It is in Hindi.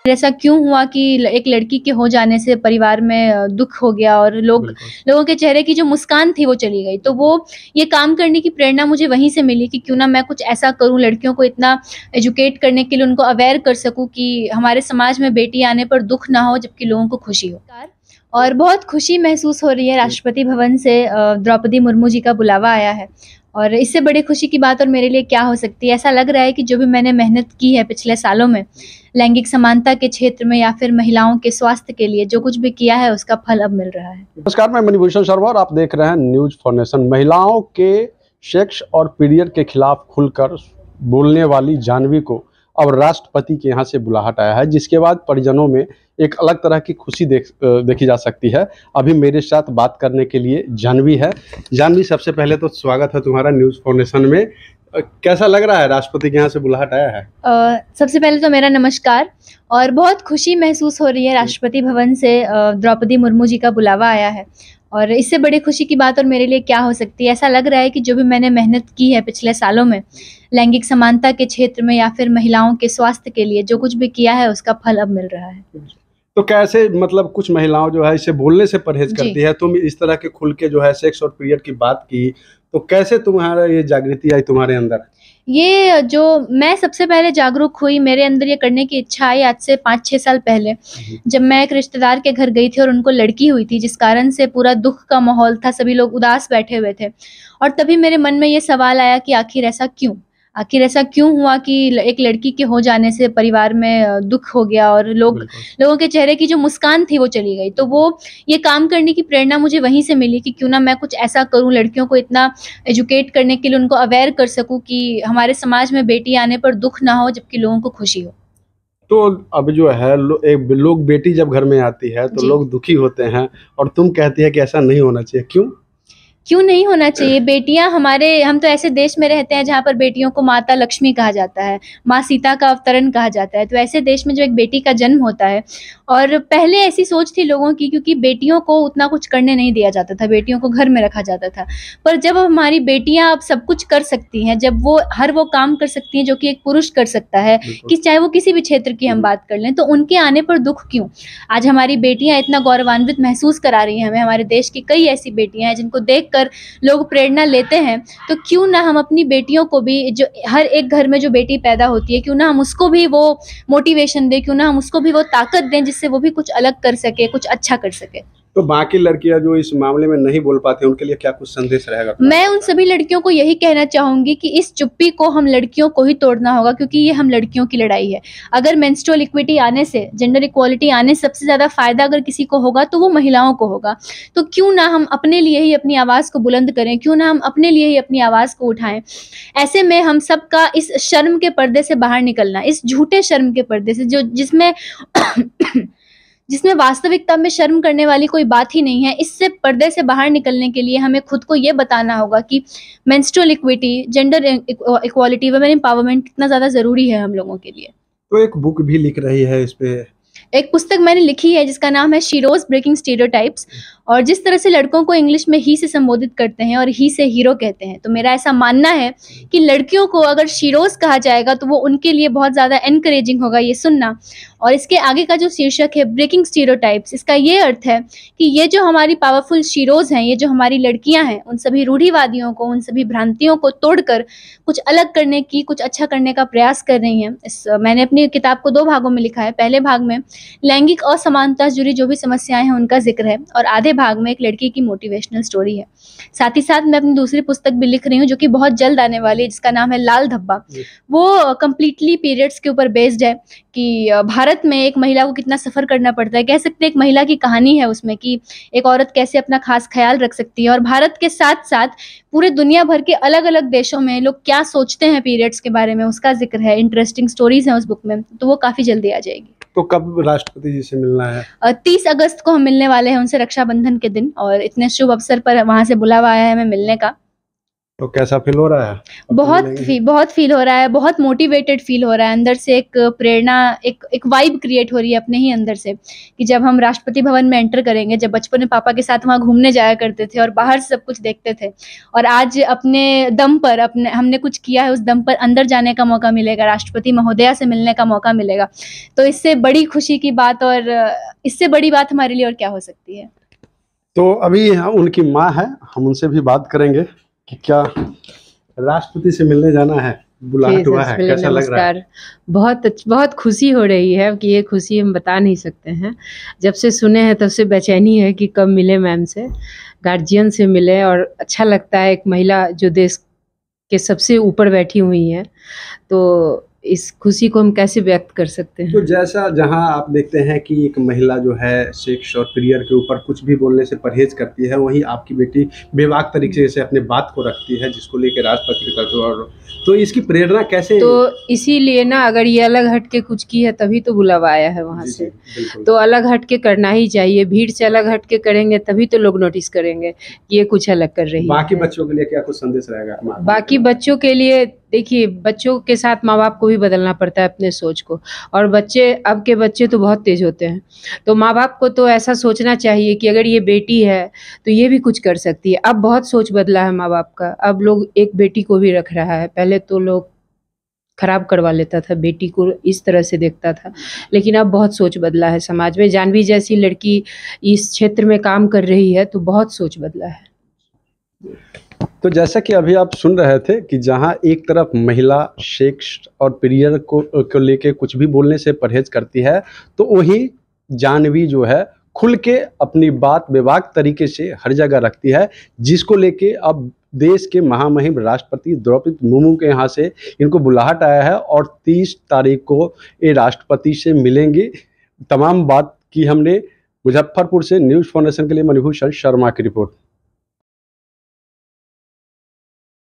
ऐसा क्यों हुआ कि एक लड़की के हो जाने से परिवार में दुख हो गया और लोगों के चेहरे की जो मुस्कान थी वो चली गई। तो वो ये काम करने की प्रेरणा मुझे वहीं से मिली कि क्यों ना मैं कुछ ऐसा करूं, लड़कियों को इतना एजुकेट करने के लिए उनको अवेयर कर सकूं कि हमारे समाज में बेटी आने पर दुख ना हो जबकि लोगों को खुशी हो। और बहुत खुशी महसूस हो रही है, राष्ट्रपति भवन से द्रौपदी मुर्मू जी का बुलावा आया है और इससे बड़ी खुशी की बात और मेरे लिए क्या हो सकती है। ऐसा लग रहा है कि जो भी मैंने मेहनत की है पिछले सालों में लैंगिक समानता के क्षेत्र में या फिर महिलाओं के स्वास्थ्य के लिए, जो कुछ भी किया है उसका फल अब मिल रहा है। नमस्कार, मैं मणिभूषण शर्मा और आप देख रहे हैं न्यूज फॉर नेशन। महिलाओं के सेक्स और पीरियड के खिलाफ खुलकर बोलने वाली जाह्नवी को अब राष्ट्रपति के यहाँ से बुलाहट आया है, जिसके बाद परिजनों में एक अलग तरह की खुशी देखी जा सकती है। अभी मेरे साथ बात करने के लिए जाह्नवी है। जाह्नवी, सबसे पहले तो स्वागत है तुम्हारा न्यूज फॉर नेशन में। कैसा लग रहा है, राष्ट्रपति के यहाँ से बुलाहट आया है? सबसे पहले तो मेरा नमस्कार और बहुत खुशी महसूस हो रही है, राष्ट्रपति भवन से द्रौपदी मुर्मू जी का बुलावा आया है और इससे बड़ी खुशी की बात और मेरे लिए क्या हो सकती है। ऐसा लग रहा है कि जो भी मैंने मेहनत की है पिछले सालों में लैंगिक समानता के क्षेत्र में या फिर महिलाओं के स्वास्थ्य के लिए, जो कुछ भी किया है उसका फल अब मिल रहा है। तो कैसे, मतलब कुछ महिलाओं जो है इसे बोलने से परहेज करती है, तुम इस तरह के खुल के जो है सेक्स और पीरियड की बात की, तो कैसे तुम्हारा ये जागृति आई तुम्हारे अंदर? ये जो मैं सबसे पहले जागरूक हुई, मेरे अंदर ये करने की इच्छा आई आज से 5-6 साल पहले, जब मैं एक रिश्तेदार के घर गई थी और उनको लड़की हुई थी, जिस कारण से पूरा दुख का माहौल था, सभी लोग उदास बैठे हुए थे और तभी मेरे मन में ये सवाल आया कि आखिर ऐसा क्यों हुआ कि एक लड़की के हो जाने से परिवार में दुख हो गया और लोगों के चेहरे की जो मुस्कान थी वो चली गई। तो वो ये काम करने की प्रेरणा मुझे वहीं से मिली कि क्यों ना मैं कुछ ऐसा करूं, लड़कियों को इतना एजुकेट करने के लिए उनको अवेयर कर सकूं कि हमारे समाज में बेटी आने पर दुख ना हो जबकि लोगों को खुशी हो। तो अब जो है लोग बेटी जब घर में आती है तो लोग दुखी होते हैं और तुम कहती है कि ऐसा नहीं होना चाहिए। क्यों नहीं होना चाहिए? बेटियां हम तो ऐसे देश में रहते हैं जहाँ पर बेटियों को माता लक्ष्मी कहा जाता है, माँ सीता का अवतरण कहा जाता है। तो ऐसे देश में जो एक बेटी का जन्म होता है, और पहले ऐसी सोच थी लोगों की क्योंकि बेटियों को उतना कुछ करने नहीं दिया जाता था, बेटियों को घर में रखा जाता था। पर जब हमारी बेटियां अब सब कुछ कर सकती हैं, जब वो वो काम कर सकती हैं जो कि एक पुरुष कर सकता है, कि चाहे वो किसी भी क्षेत्र की हम बात कर लें, तो उनके आने पर दुख क्यों? आज हमारी बेटियां इतना गौरवान्वित महसूस करा रही हैं हमें। हमारे देश की कई ऐसी बेटियां हैं जिनको देख लोग प्रेरणा लेते हैं। तो क्यों ना हम अपनी बेटियों को भी, जो हर एक घर में जो बेटी पैदा होती है, क्यों ना हम उसको भी वो मोटिवेशन दें, क्यों ना हम उसको भी वो ताकत दें जिससे वो भी कुछ अलग कर सके, कुछ अच्छा कर सके। तो बाकी लड़कियां जो इस मामले में नहीं बोल पाती, उनके लिए क्या कुछ संदेश रहेगा? मैं उन सभी लड़कियों को यही कहना चाहूंगी कि इस चुप्पी को हम लड़कियों को ही तोड़ना होगा, क्योंकि ये हम लड़कियों की लड़ाई है। अगर मेंस्ट्रुअल इक्विटी आने से, जेंडर इक्वालिटी आने से सबसे ज्यादा फायदा अगर किसी को होगा तो वो महिलाओं को होगा। तो क्यों ना हम अपने लिए ही अपनी आवाज को बुलंद करें, क्यों ना हम अपने लिए ही अपनी आवाज को उठाएं। ऐसे में हम सबका इस शर्म के पर्दे से बाहर निकलना, इस झूठे शर्म के पर्दे से, जो जिसमें वास्तविकता में शर्म करने वाली कोई बात ही नहीं है, इससे पर्दे से बाहर निकलने के लिए हमें खुद को ये बताना होगा कि menstrual equity, gender equality, women empowerment कितना ज़्यादा ज़रूरी है हम लोगों के लिए। तो एक बुक भी लिख रही है इस पे, एक पुस्तक मैंने लिखी है जिसका नाम है शीरोज ब्रेकिंग स्टीरियोटाइप्स, और जिस तरह से लड़कों को इंग्लिश में ही से संबोधित करते हैं और ही से हीरो कहते हैं, तो मेरा ऐसा मानना है कि लड़कियों को अगर शीरोज कहा जाएगा तो वो उनके लिए बहुत ज़्यादा एनकरेजिंग होगा ये सुनना। और इसके आगे का जो शीर्षक है ब्रेकिंग स्टीरियोटाइप्स, इसका ये अर्थ है कि ये जो हमारी पावरफुल शीरोज हैं, ये जो हमारी लड़कियां हैं, उन सभी रूढ़िवादियों को, उन सभी भ्रांतियों को तोड़कर कुछ अलग करने की, कुछ अच्छा करने का प्रयास कर रही हैं। मैंने अपनी किताब को 2 भागों में लिखा है। पहले भाग में लैंगिक असमानता से जुड़ी जो भी समस्याएं हैं उनका जिक्र है, और आधे भाग में एक लड़की की मोटिवेशनल स्टोरी है। साथ ही साथ मैं अपनी दूसरी पुस्तक भी लिख रही हूँ जो कि बहुत जल्द आने वाली है, जिसका नाम है लाल धब्बा। वो कंप्लीटली पीरियड्स के ऊपर बेस्ड है कि भारत में एक महिला को कितना सफ़र करना पड़ता है। कह सकते हैं एक महिला की कहानी है उसमें कि एक औरत कैसे अपना खास ख्याल रख सकती है, और भारत के साथ साथ पूरे दुनिया भर के अलग अलग देशों में लोग क्या सोचते हैं पीरियड्स के बारे में, उसका जिक्र है। इंटरेस्टिंग स्टोरीज हैं उस बुक में, तो वो काफ़ी जल्दी आ जाएगी। तो कब राष्ट्रपति जी से मिलना है? 30 अगस्त को हम मिलने वाले हैं उनसे, रक्षाबंधन के दिन, और इतने शुभ अवसर पर वहाँ से बुलावा आया है हमें मिलने का। तो कैसा फील हो रहा है? बहुत फील हो रहा है, बहुत मोटिवेटेड फील हो रहा है। अंदर से एक प्रेरणा, एक वाइब क्रिएट हो रही है अपने ही अंदर से, कि जब हम राष्ट्रपति भवन में एंटर करेंगे, जब बचपन में पापा के साथ वहाँ घूमने जाया करते थे और बाहर से सब कुछ देखते थे, और आज अपने दम पर हमने कुछ किया है, उस दम पर अंदर जाने का मौका मिलेगा, राष्ट्रपति महोदया से मिलने का मौका मिलेगा, तो इससे बड़ी खुशी की बात और इससे बड़ी बात हमारे लिए और क्या हो सकती है। तो अभी उनकी माँ है, हम उनसे भी बात करेंगे कि क्या राष्ट्रपति से मिलने जाना है, बुलाहट हुआ है, कैसा लग रहा है? बहुत खुशी हो रही है कि ये खुशी हम बता नहीं सकते हैं। जब से सुने हैं तब से बेचैनी है कि कब मिले मैम से, गार्जियन से मिले, और अच्छा लगता है एक महिला जो देश के सबसे ऊपर बैठी हुई है, तो इस खुशी को हम कैसे व्यक्त कर सकते हैं। तो जैसा जहां आप देखते हैं कि एक महिला जो है सेक्स और पीरियड के ऊपर कुछ भी बोलने से परहेज करती है, वहीं आपकी बेटी बेबाक तरीके से अपने बात को रखती है, जिसको लेकर राष्ट्रपति की तरफ, और तो इसकी प्रेरणा कैसे? तो इसीलिए ना, अगर ये अलग हट के कुछ की है तभी तो बुलावा आया है वहाँ से, तो अलग हट के करना ही चाहिए। भीड़ से अलग हट के करेंगे तभी तो लोग नोटिस करेंगे कि ये कुछ अलग कर रही है। बाकी बच्चों के लिए क्या कुछ संदेश रहेगा? बाकी बच्चों के लिए देखिए, बच्चों के साथ माँ बाप को भी बदलना पड़ता है अपने सोच को, और अब के बच्चे तो बहुत तेज होते हैं, तो माँ बाप को तो ऐसा सोचना चाहिए कि अगर ये बेटी है तो ये भी कुछ कर सकती है। अब बहुत सोच बदला है माँ बाप का, अब लोग एक बेटी को भी रख रहा है, पहले तो लोग खराब करवा लेता था, बेटी को इस तरह से देखता था, लेकिन अब बहुत सोच बदला है समाज में। जानवी जैसी लड़की इस क्षेत्र में काम कर रही है तो बहुत सोच बदला है। तो जैसा कि अभी आप सुन रहे थे कि जहां एक तरफ महिला सेक्स और पीरियड को लेके कुछ भी बोलने से परहेज करती है, तो वही जानवी जो है खुल के अपनी बात बेबाक तरीके से हर जगह रखती है, जिसको लेके अब देश के महामहिम राष्ट्रपति द्रौपदी मुर्मू के यहाँ से इनको बुलाहट आया है और 30 तारीख को ये राष्ट्रपति से मिलेंगे। तमाम बात की हमने मुजफ्फरपुर से न्यूज़ फाउंडेशन के लिए मणिभूषण शर्मा की रिपोर्ट।